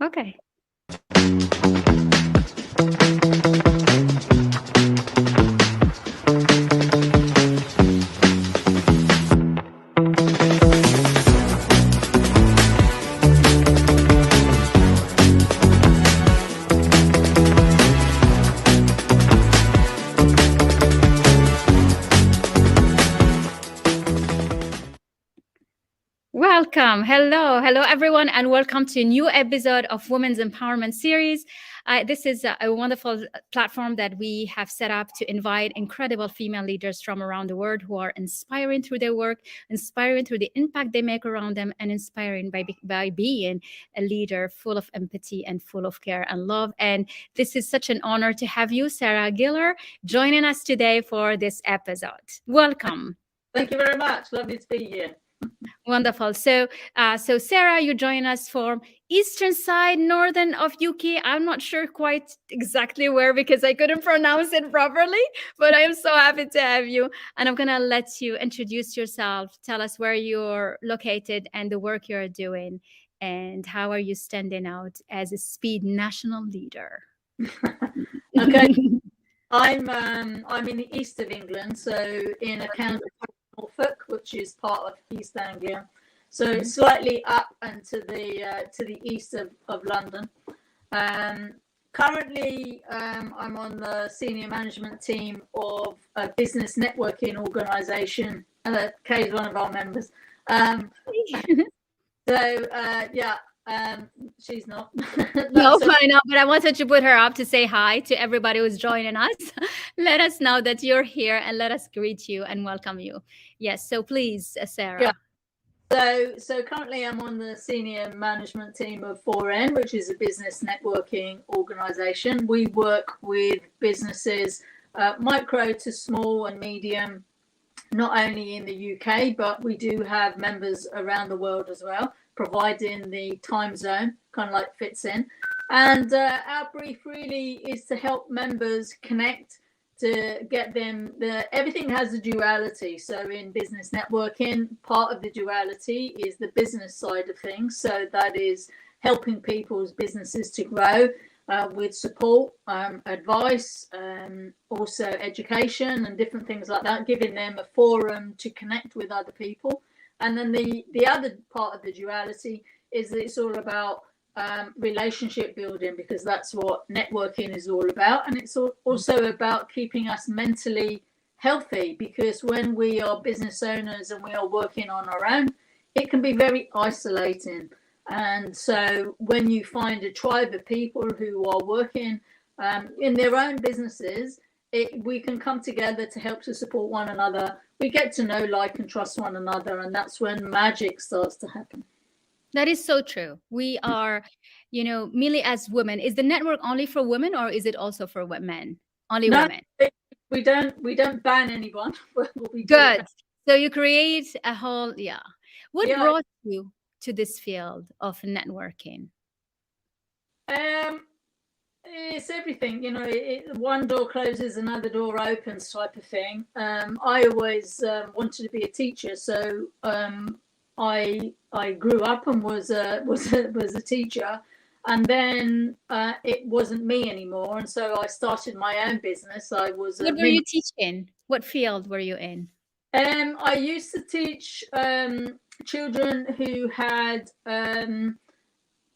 Okay. Welcome. Hello, everyone, and welcome to a new episode of Women's Empowerment Series. This is a wonderful platform that we have set up to invite incredible female leaders from around the world who are inspiring through their work, inspiring through the impact they make around them, and inspiring by being a leader full of empathy and full of care and love. And this is such an honor to have you, Sara Giller, joining us today for this episode. Welcome. Thank you very much. Lovely to be here. Wonderful. So Sara, you join us from eastern side, northern of UK. I'm not sure quite exactly where because I couldn't pronounce it properly, but I am so happy to have you. And I'm going to let you introduce yourself. Tell us where you're located and the work you're doing, and how are you standing out as a speed national leader? Okay. I'm in the east of England, so in a county Norfolk, which is part of East Anglia, so slightly up and to the east of London. Currently, I'm on the senior management team of a business networking organisation. Kay is one of our members. She's not. I know, but I wanted to put her up to say hi to everybody who's joining us. Let us know that you're here and let us greet you and welcome you. Yes, so please, Sara. Yeah. So currently I'm on the senior management team of 4N, which is a business networking organisation. We work with businesses, micro to small and medium, not only in the UK, but we do have members around the world as well, providing the time zone kind of like fits in. And our brief really is to help members connect, to get them, everything has a duality. So in business networking, part of the duality is the business side of things. So that is helping people's businesses to grow with support, advice, also education and different things like that, giving them a forum to connect with other people. And then the other part of the duality is that it's all about relationship building, because that's what networking is all about. And it's also about keeping us mentally healthy, because when we are business owners and we are working on our own, it can be very isolating. And so when you find a tribe of people who are working in their own businesses, we can come together to help to support one another. We get to know, like, and trust one another, and that's when magic starts to happen. That is so true. We are, merely as women. Is the network only for women, or is it also for men? Only women. We don't ban anyone. Good. So you create a whole, What brought you to this field of networking? It's everything, one door closes, another door opens type of thing. I always wanted to be a teacher, so I grew up and was a teacher, and then it wasn't me anymore, and so I started my own business. What were you teaching? What field were you in? I used to teach children who had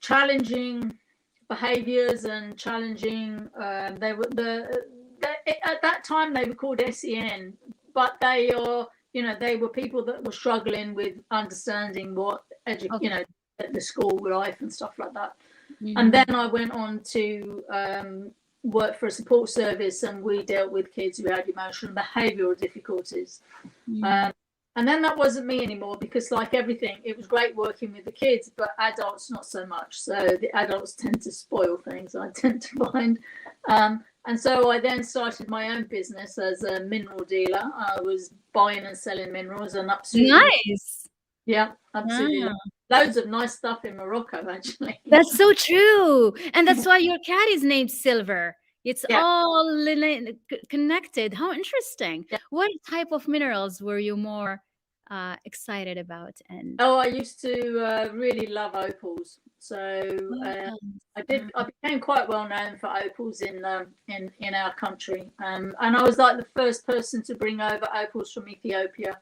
challenging behaviors and challenging. They were at that time they were called SEN, but they are. They were people that were struggling with understanding what the school life and stuff like that. Mm-hmm. And then I went on to work for a support service, and we dealt with kids who had emotional and behavioural difficulties. Mm-hmm. And then that wasn't me anymore, because, like everything, it was great working with the kids, but adults not so much. So the adults tend to spoil things, I tend to find. And so I then started my own business as a mineral dealer. I was buying and selling minerals and absolutely nice. Yeah, absolutely. Wow. Loads of nice stuff in Morocco, actually. That's so true. And that's why your cat is named Silver. It's all connected. How interesting. Yeah. What type of minerals were you more excited about? And I used to really love opals. So wow. I became quite well known for opals in our country. And I was like the first person to bring over opals from Ethiopia.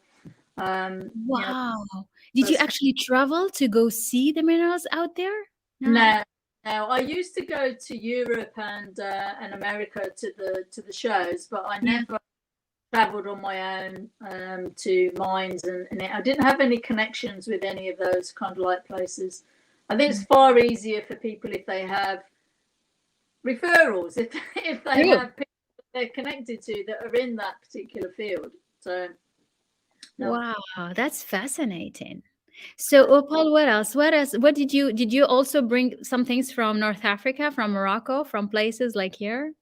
Wow. Did you First. actually travel to go see the minerals out there? No, no. I used to go to Europe and America to the shows, but I Yeah. never traveled on my own to mines, and I didn't have any connections with any of those kind of like places. I think it's far easier for people if they have referrals, if they True. have people they're connected to that are in that particular field. So no. Wow, that's fascinating. So, Opal, what else? What else? What did you also bring some things from North Africa, from Morocco, from places like here?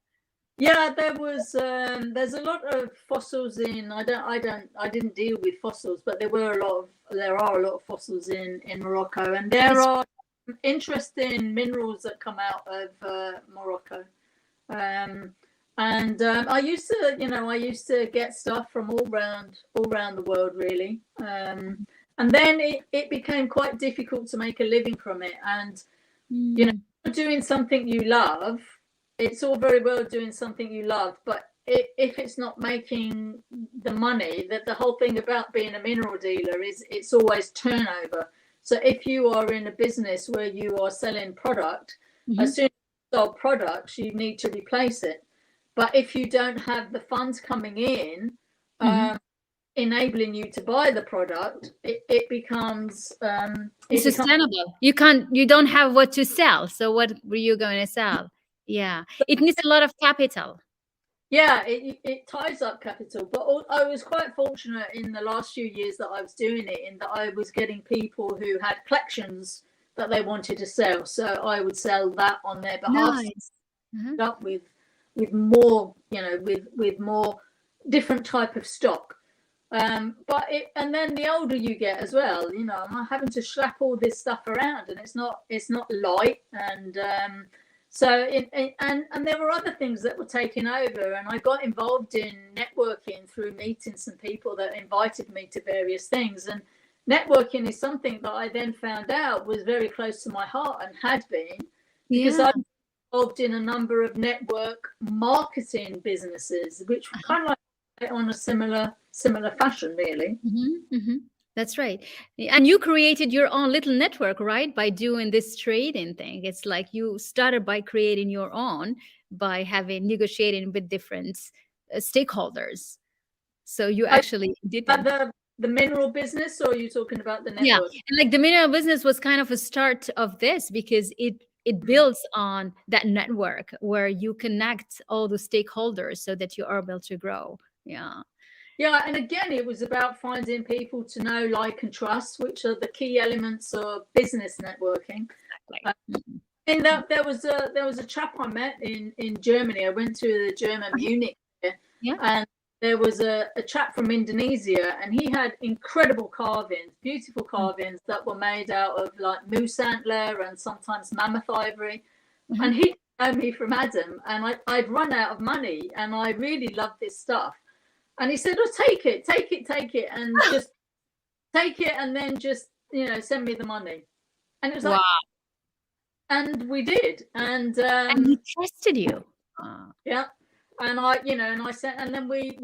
Yeah, there was there's a lot of fossils in I didn't deal with fossils, but there are a lot of fossils in Morocco, and there are interesting minerals that come out of Morocco. I used to get stuff from all around the world really. And then it became quite difficult to make a living from it, and doing something you love, it's all very well doing something you love, but if it's not making the money, that the whole thing about being a mineral dealer is it's always turnover. So if you are in a business where you are selling product, as soon as you sell products, you need to replace it. But if you don't have the funds coming in, enabling you to buy the product, it becomes Sustainable. You don't have what to sell. So what were you going to sell? Yeah. It needs a lot of capital. Yeah, it ties up capital. But I was quite fortunate in the last few years that I was doing it, in that I was getting people who had collections that they wanted to sell. So I would sell that on their behalf. Nice. Up with more, with more different type of stock. And then the older you get as well, I'm having to schlep all this stuff around, and it's not light. And and there were other things that were taking over, and I got involved in networking through meeting some people that invited me to various things. And networking is something that I then found out was very close to my heart, and had been, because I'm involved in a number of network marketing businesses, which were kind of like on a similar fashion, really. That's right. And you created your own little network, right? By doing this trading thing. It's like you started by creating your own, by negotiating with different stakeholders. So you actually did that. The mineral business, or are you talking about the network? Yeah, and like the mineral business was kind of a start of this, because it builds on that network where you connect all the stakeholders so that you are able to grow. Yeah. Yeah, and again, it was about finding people to know, like, and trust, which are the key elements of business networking. Exactly. And that there was a chap I met in Germany. I went to the German Munich, and there was a chap from Indonesia, and he had incredible carvings, beautiful carvings that were made out of like moose antler and sometimes mammoth ivory. And he know me from Adam, and I'd run out of money, and I really loved this stuff. And he said, "Oh, take it, and just take it, and then just send me the money." And it was like, and we did, and he trusted you. Yeah, and I sent, and then we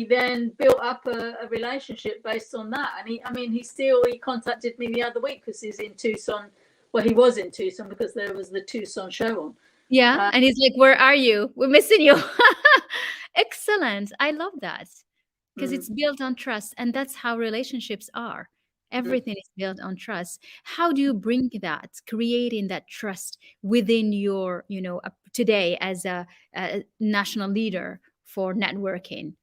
then built up a relationship based on that. And he contacted me the other week because he's in Tucson. Well, he was in Tucson because there was the Tucson show on. Yeah, and he's like, "Where are you? We're missing you." Excellent. I love that, because it's built on trust, and that's how relationships are. Everything is built on trust. How do you bring that, creating that trust within your, today as a national leader for networking?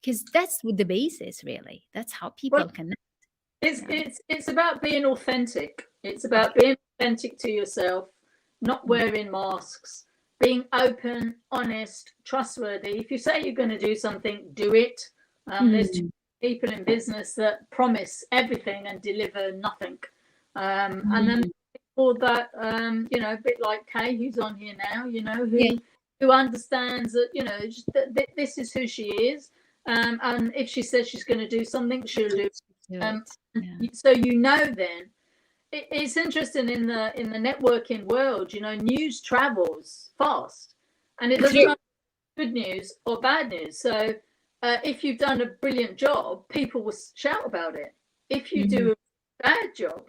Because that's the basis, really. That's how people connect. It's about being authentic. It's about being authentic to yourself, not wearing masks, being open, honest, trustworthy. If you say you're going to do something, do it. There's two people in business that promise everything and deliver nothing. And then people that, a bit like Kay, who's on here now, who understands that, this is who she is. And if she says she's going to do something, she'll do it. Yeah. So you know, then it's interesting in the networking world. You know, news travels fast, and it doesn't matter good news or bad news. So if you've done a brilliant job, people will shout about it. If you do a bad job,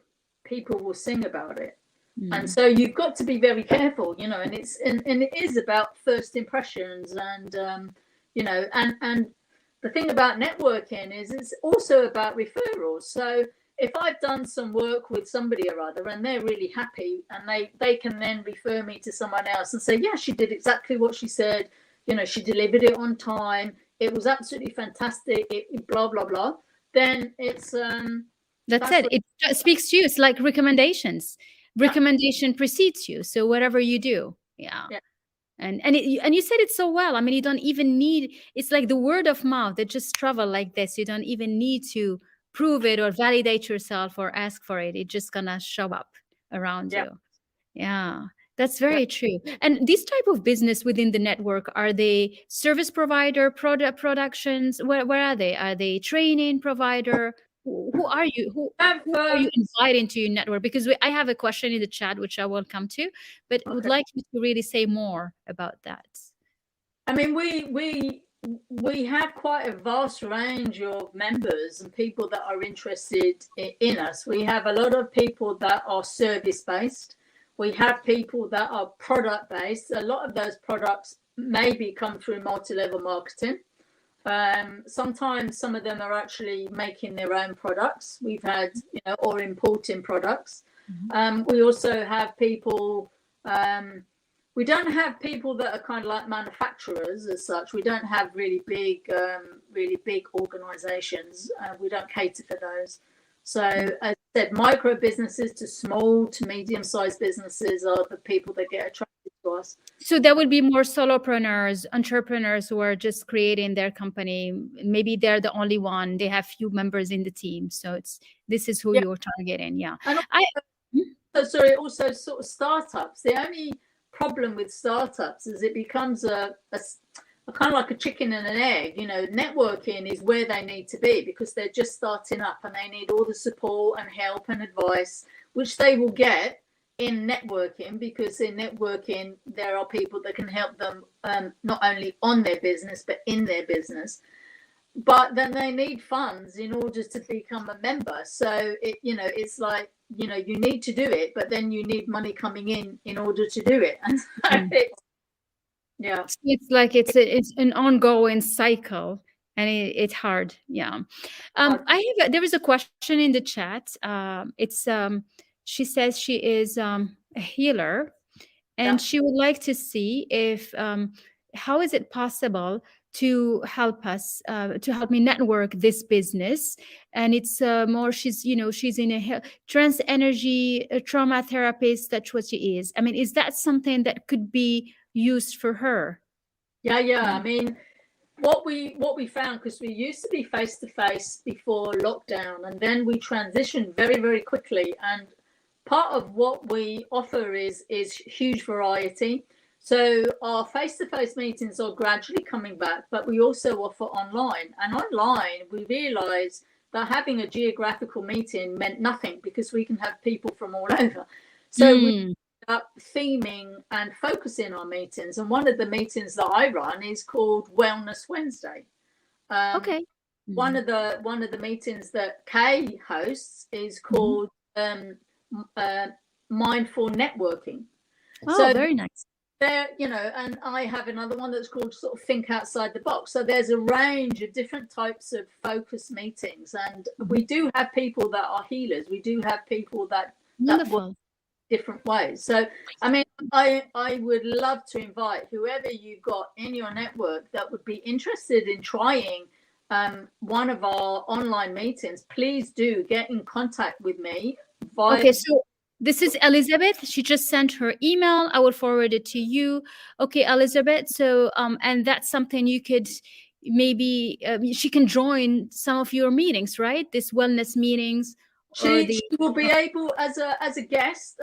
people will sing about it. And so you've got to be very careful, you know, and it is about first impressions, and you know, and the thing about networking is it's also about referrals. So if I've done some work with somebody or other and they're really happy, and they can then refer me to someone else and say, yeah, she did exactly what she said, you know, she delivered it on time, it was absolutely fantastic, it blah blah blah, then it's that's it. It speaks to you. It's like recommendations. Recommendation precedes you. So whatever you do, yeah. And you said it so well. I mean, you don't even need. It's like the word of mouth that just travel like this. You don't even need to prove it or validate yourself or ask for it. It's just gonna show up around you. Yeah. That's very true. And this type of business within the network, are they service provider, productions? Where are they? Are they training provider? Who are you? Who are you inviting to your network? Because I have a question in the chat, which I will come to, but would like you to really say more about that. I mean, we have quite a vast range of members and people that are interested in us. We have a lot of people that are service-based. We have people that are product-based. A lot of those products maybe come through multi-level marketing. Sometimes some of them are actually making their own products. We've had, you know, or importing products. We also have people, we don't have people that are kind of like manufacturers as such. We don't have really big organizations. We don't cater for those. So as I said, micro businesses to small to medium-sized businesses are the people that get attracted to us. So that would be more solopreneurs, entrepreneurs who are just creating their company. Maybe they're the only one. They have few members in the team. So this is who you're targeting. Yeah. And also sort of startups. The only problem with startups is it becomes a kind of like a chicken and an egg. You know, networking is where they need to be because they're just starting up and they need all the support and help and advice, which they will get in networking, because in networking there are people that can help them not only on their business but in their business. But then they need funds in order to become a member. So it's like, you know, you need to do it, but then you need money coming in order to do it. And so it's like it's an ongoing cycle, and it's hard. Yeah. There was a question in the chat. She says she is a healer, and she would like to see if how is it possible to help us, to help me network this business. And it's more, she's in a trans energy trauma therapist. That's what she is. I mean, is that something that could be used for her? I mean, what we found, because we used to be face to face before lockdown, and then we transitioned very, very quickly. And part of what we offer is huge variety. So our face-to-face meetings are gradually coming back, but we also offer online. And online, we realized that having a geographical meeting meant nothing, because we can have people from all over. So we ended up theming and focusing our meetings. And one of the meetings that I run is called Wellness Wednesday. One of the meetings that Kay hosts is called Mindful Networking. So very nice. There, you know, and I have another one that's called sort of Think Outside the Box. So there's a range of different types of focus meetings, and we do have people that are healers. We do have people that work different ways. So I mean, I would love to invite whoever you've got in your network that would be interested in trying one of our online meetings. Please do get in contact with me via so this is Elizabeth. She just sent her email. I will forward it to you. Okay, Elizabeth. So, and that's something you could maybe, she can join some of your meetings, right? This wellness meetings. She will be able, as a guest,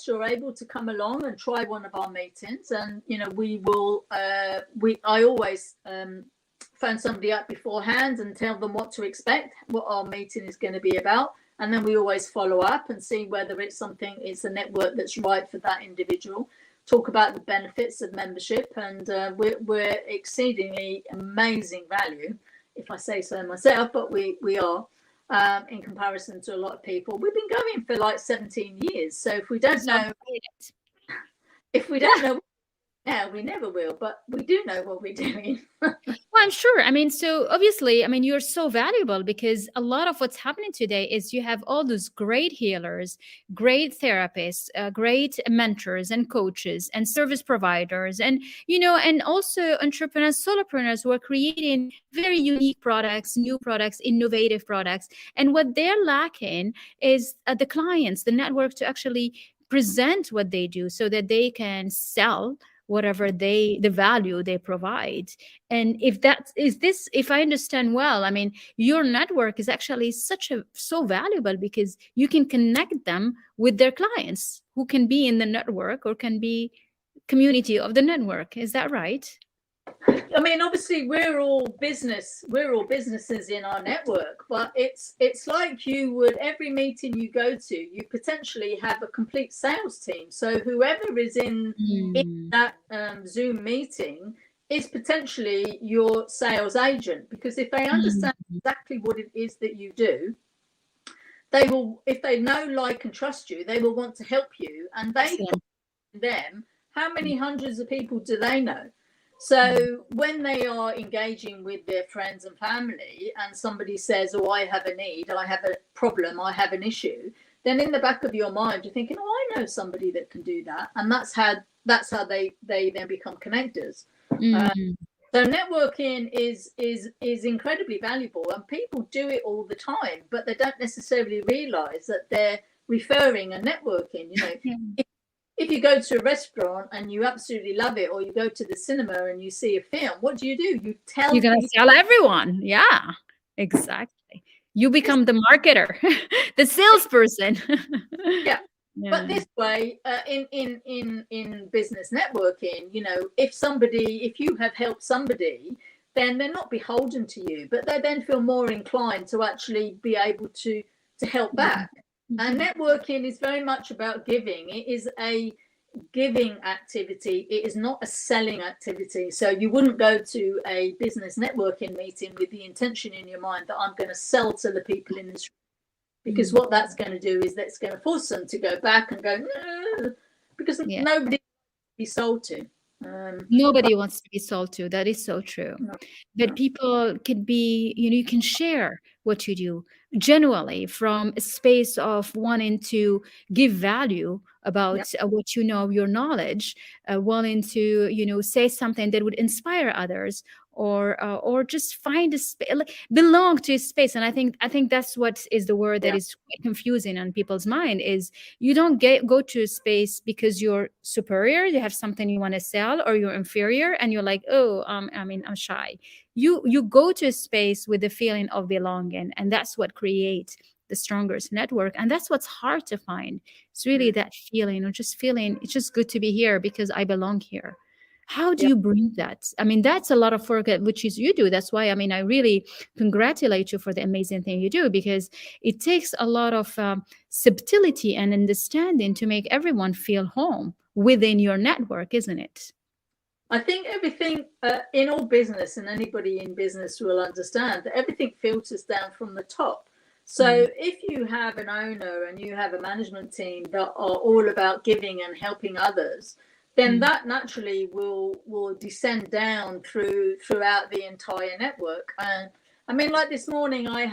you're able to come along and try one of our meetings. And, you know, we will, I always phone somebody up beforehand and tell them what to expect, what our meeting is going to be about. And then we always follow up and see whether it's a network that's right for that individual. Talk about the benefits of membership, and we're exceedingly amazing value, if I say so myself, but we are in comparison to a lot of people. We've been going for like 17 years. So if we don't know now, we never will, but we do know what we're doing. Well, I'm sure. I mean, so obviously, I mean, you're so valuable because a lot of what's happening today is you have all those great healers, great therapists, great mentors and coaches and service providers, and, and also entrepreneurs, solopreneurs who are creating very unique products, new products, innovative products. And what they're lacking is the clients, the network to actually present what they do so that they can sell whatever the value they provide. And if I understand well, I mean, your network is actually so valuable because you can connect them with their clients who can be in the network or can be community of the network. Is that right? I mean, obviously we're all businesses in our network, but it's like you would, every meeting you go to, you potentially have a complete sales team. So whoever is in that Zoom meeting is potentially your sales agent, because if they understand exactly what it is that you do, they will, if they know, like, and trust you, they will want to help you. And them, how many hundreds of people do they know? So when they are engaging with their friends and family and somebody says, oh, I have a need, I have a problem, I have an issue, then in the back of your mind, you're thinking, oh, I know somebody that can do that. And that's how they then become connectors. So networking is incredibly valuable, and people do it all the time, but they don't necessarily realize that they're referring and networking. If you go to a restaurant and you absolutely love it, or you go to the cinema and you see a film, what do? You're going to sell everyone. Yeah, exactly. You become the marketer, the salesperson. Yeah. But this way, in business networking, if you have helped somebody, then they're not beholden to you, but they then feel more inclined to actually be able to help back. And networking is very much about giving. It is a giving activity. It is not a selling activity. So you wouldn't go to a business networking meeting with the intention in your mind that I'm going to sell to the people in this room, because what that's going to do is that's going to force them to go back and go, no, because nobody wants to be sold to. Nobody wants to be sold to. That is so true. But people can be, you can share what you do genuinely from a space of wanting to give value about what you know, your knowledge, wanting to, say something that would inspire others, or just find a space, belong to a space. And I think that's what is the word that is quite confusing on people's mind, is you don't go to a space because you're superior, you have something you want to sell, or you're inferior and you're like, oh, I'm shy. You go to a space with the feeling of belonging, and that's what creates the strongest network. And that's what's hard to find. It's really that feeling of just feeling it's just good to be here because I belong here. How do you bring that? I mean, that's a lot of work which is you do. That's why, I mean, I really congratulate you for the amazing thing you do, because it takes a lot of subtlety and understanding to make everyone feel home within your network, isn't it? I think everything in all business, and anybody in business will understand that everything filters down from the top. So if you have an owner and you have a management team that are all about giving and helping others, then that naturally will descend down throughout the entire network. And I mean, like this morning, I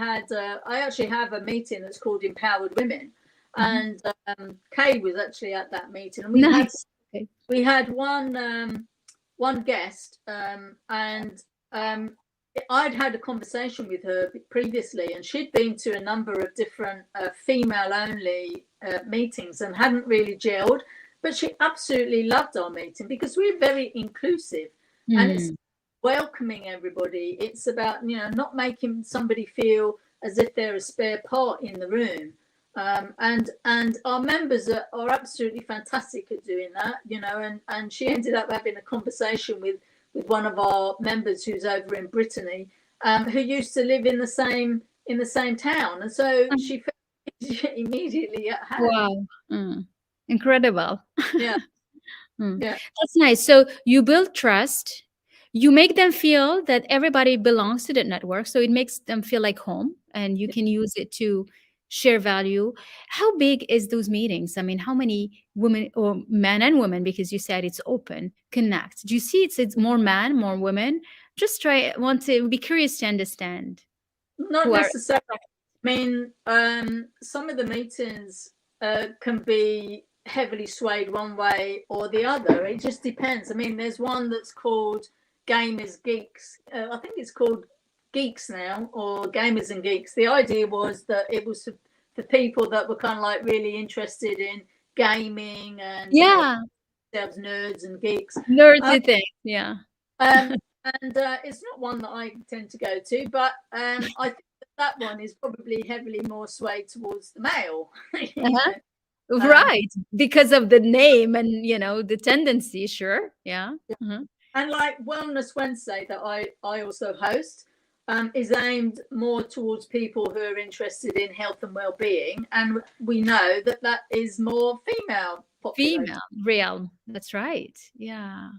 actually have a meeting that's called Empowered Women, and Kay was actually at that meeting, and we had one guest, and I'd had a conversation with her previously, and she'd been to a number of different female-only meetings and hadn't really gelled. But she absolutely loved our meeting because we're very inclusive, and it's welcoming everybody. It's about, not making somebody feel as if they're a spare part in the room. And our members are absolutely fantastic at doing that, and she ended up having a conversation one of our members who's over in Brittany, who used to live in the same town, and so she felt immediately at home. Wow. Incredible. Yeah. Yeah. That's nice. So you build trust. You make them feel that everybody belongs to the network. So it makes them feel like home, and you can use it to share value. How big is those meetings? I mean, how many women or men and women, because you said it's open, connect? Do you see it's more men, more women? Just want to be curious to understand Not who are. necessarily. I mean, some of the meetings can be heavily swayed one way or the other. It just depends. I mean, there's one that's called Gamers Geeks. I think it's called Geeks now, or Gamers and Geeks. The idea was that it was for people that were kind of like really interested in gaming and themselves nerds and geeks. Nerdy thing, yeah. And it's not one that I tend to go to, but I think that one is probably heavily more swayed towards the male. Right, because of the name and the tendency. Sure, yeah. And like Wellness Wednesday that I also host is aimed more towards people who are interested in health and well-being, and we know that is more female population. Real, that's right. Yeah.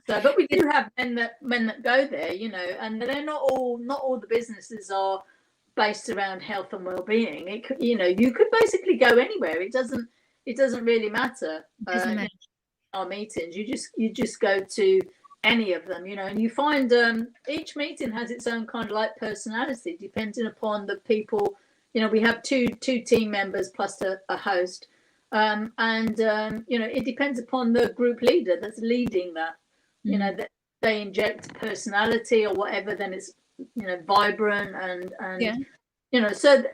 So, but we do have men that go there, and they're not all the businesses are based around health and well-being. It could, you could basically go anywhere. It doesn't really matter. Our meetings, you just go to any of them, and you find each meeting has its own kind of like personality depending upon the people. We have two team members plus a host, and it depends upon the group leader that's leading that. That they inject personality or whatever, then it's vibrant and so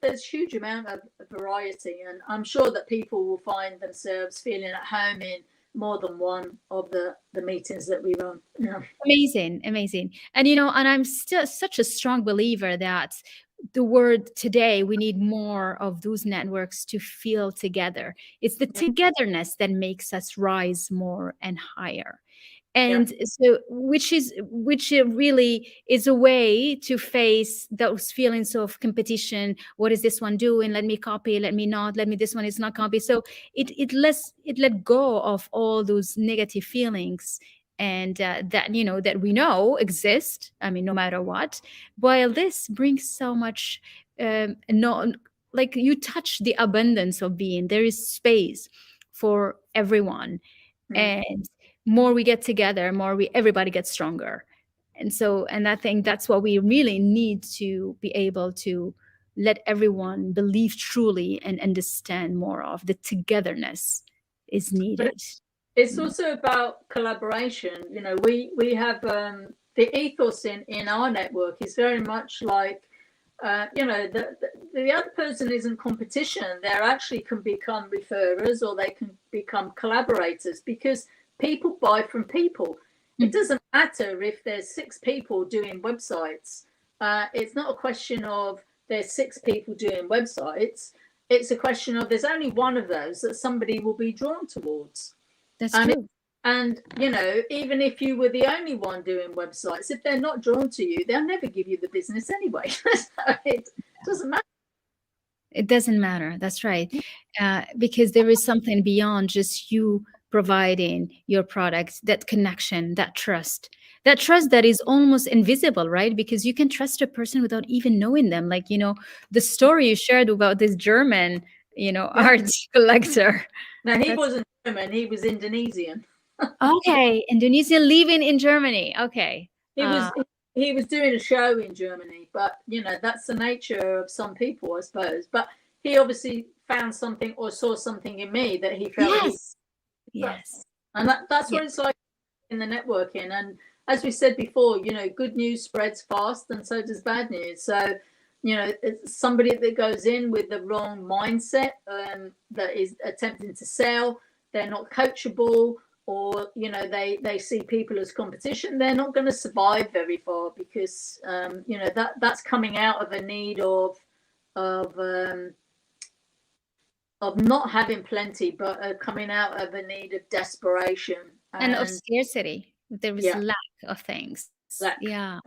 there's huge amount of variety, and I'm sure that people will find themselves feeling at home in more than one of the meetings that we run. Amazing. And and I'm still such a strong believer that the word today, we need more of those networks to feel together. It's the togetherness that makes us rise more and higher. And so which really is a way to face those feelings of competition. What is this one doing? Let me copy, let me not, this one is not copy. So it let go of all those negative feelings, and that we know exist, I mean, no matter what. While this brings so much like you touch the abundance of being, there is space for everyone. And more we get together, everybody gets stronger. And I think that's what we really need, to be able to let everyone believe truly and understand more of the togetherness is needed. It's also about collaboration. We have the ethos in our network is very much like the other person isn't competition. They actually can become referrers, or they can become collaborators, because people buy from people. It doesn't matter if there's 6 people doing websites. It's not a question of there's 6 people doing websites. It's a question of there's only one of those that somebody will be drawn towards. That's true. And even if you were the only one doing websites, if they're not drawn to you, they'll never give you the business anyway. So it doesn't matter. It doesn't matter. That's right. Because there is something beyond just you providing your product, that connection, that trust that is almost invisible, right? Because you can trust a person without even knowing them. Like, the story you shared about this German, art collector. No, he wasn't German. He was Indonesian. Okay. Indonesian living in Germany. Okay. He was doing a show in Germany, but that's the nature of some people, I suppose. But he obviously found something or saw something in me that he felt. Yes. And that's what it's like in the networking. And as we said before, good news spreads fast, and so does bad news. So, it's somebody that goes in with the wrong mindset, that is attempting to sell, they're not coachable, or they see people as competition, they're not going to survive very far, because that's coming out of a need of not having plenty, but coming out of a need of desperation and of scarcity. There was Yeah, lack of things. exactly. Yeah.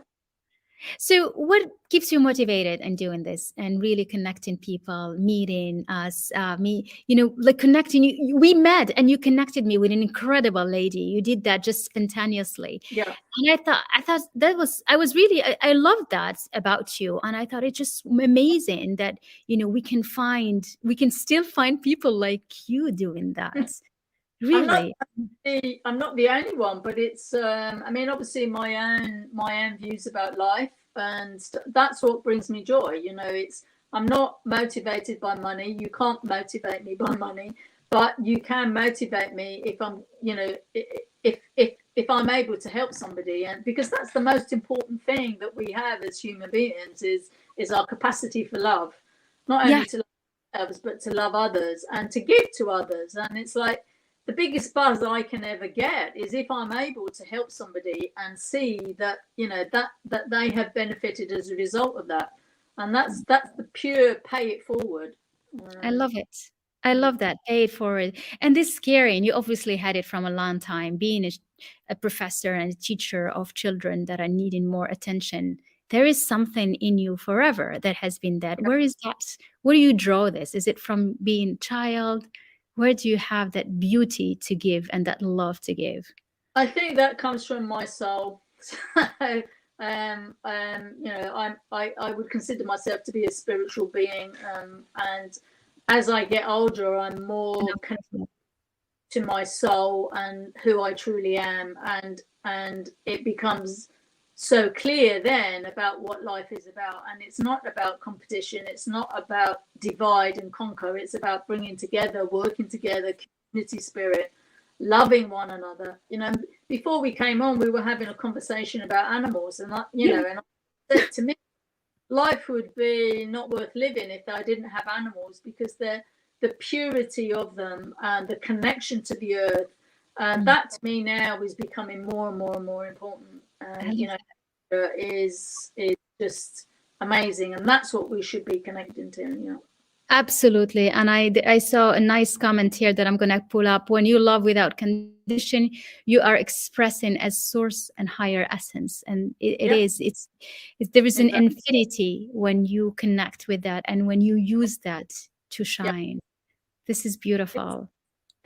So, what keeps you motivated in doing this and really connecting people, meeting us, like connecting you? We met and you connected me with an incredible lady. You did that just spontaneously. Yeah. And I thought that was, I was really, I loved that about you. And I thought it's just amazing that, we can still find people like you doing that. I'm not Really. I'm not the only one, but it's I mean, obviously my own views about life, and that's what brings me joy. It's I'm not motivated by money. You can't motivate me by money, but you can motivate me if I'm, if I'm able to help somebody, and because that's the most important thing that we have as human beings is our capacity for love, not Yeah. only to love ourselves but to love others and to give to others. And it's like the biggest buzz I can ever get is if I'm able to help somebody and see that, that they have benefited as a result of that. And that's the pure pay it forward. I Um, love it. I love that. Pay it forward. And this scary, and you obviously had it from a long time, being a professor and a teacher of children that are needing more attention. There is something in you forever that has been that. Where is that? Where do you draw this? Is it from being child? Where do you have that beauty to give and that love to give? I think that comes from my soul. So, I would consider myself to be a spiritual being, and as I get older, I'm more connected to my soul and who I truly am, and it becomes so clear then about what life is about. And it's not about competition, it's not about divide and conquer, it's about bringing together, working together, community spirit, loving one another. Before we came on, we were having a conversation about animals, and and I said, to me, life would be not worth living if I didn't have animals, because the purity of them and the connection to the earth, and that to me now is becoming more and more and more important. And is just amazing, and that's what we should be connecting to. Absolutely. And I saw a nice comment here that I'm going to pull up. When you love without condition, you are expressing as source and higher essence. And it Yeah, is, there is an exactly. infinity when you connect with that and when you use that to Yeah. shine. This is beautiful.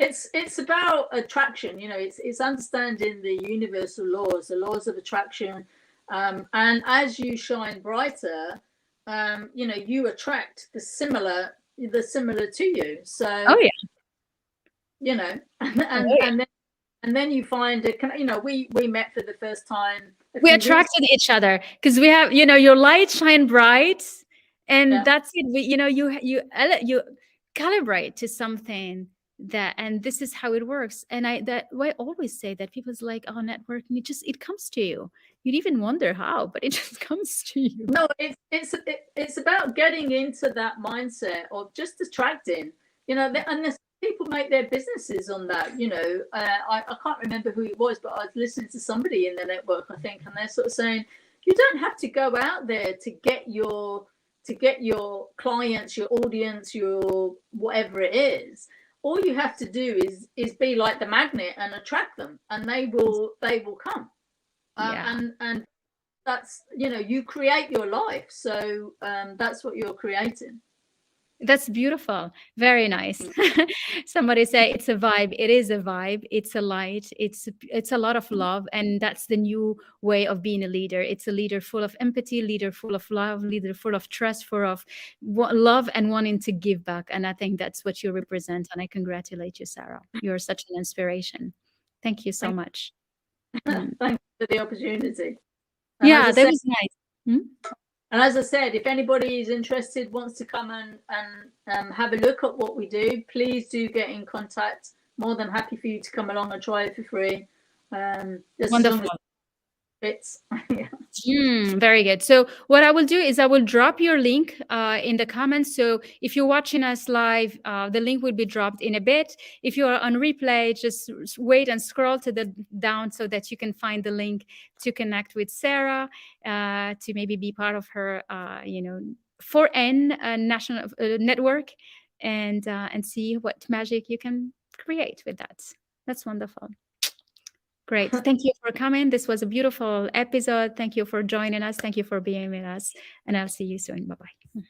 It's about attraction. It's understanding the universal laws, the laws of attraction, and as you shine brighter, you attract the similar to you. Oh, So, yeah. and Oh, yeah. then you find it. We met for the first time a We few weeks. attracted each other because we have, your light shine bright, and Yeah. that's it. You calibrate to something that, and this is how it works. And I always say that people's like, oh, networking, it comes to you. You'd even wonder how, but it just comes to you. No, it's about getting into that mindset of just attracting. And people make their businesses on that. I can't remember who it was, but I was listening to somebody in the network, I think, and they're sort of saying you don't have to go out there to get your clients, your audience, your whatever it is. All you have to do is be like the magnet and attract them, and they will come. Yeah. And that's, you create your life, so that's what you're creating. That's beautiful. Very nice. Somebody say it's a vibe. It is a vibe. It's a light. It's a lot of love, and that's the new way of being a leader. It's a leader full of empathy, leader full of love, leader full of trust, full of love and wanting to give back. And I think that's what you represent. And I congratulate you, Sarah. You're such an inspiration. Thank you so Thank, much. Mm. thanks for the opportunity. And as Yeah, I that said, was nice. Hmm? if anybody is interested, wants to come and have a look at what we do, please do get in contact. More than happy for you to come along and try it for free. Just as long Wonderful. as it fits. Yeah. Very good. So what I will do is I will drop your link in the comments. So if you're watching us live, the link will be dropped in a bit. If you are on replay, just wait and scroll to the down so that you can find the link to connect with Sarah, to maybe be part of her, 4N national network, and see what magic you can create with that. That's wonderful. Great. Thank you for coming. This was a beautiful episode. Thank you for joining us. Thank you for being with us. And I'll see you soon. Bye-bye.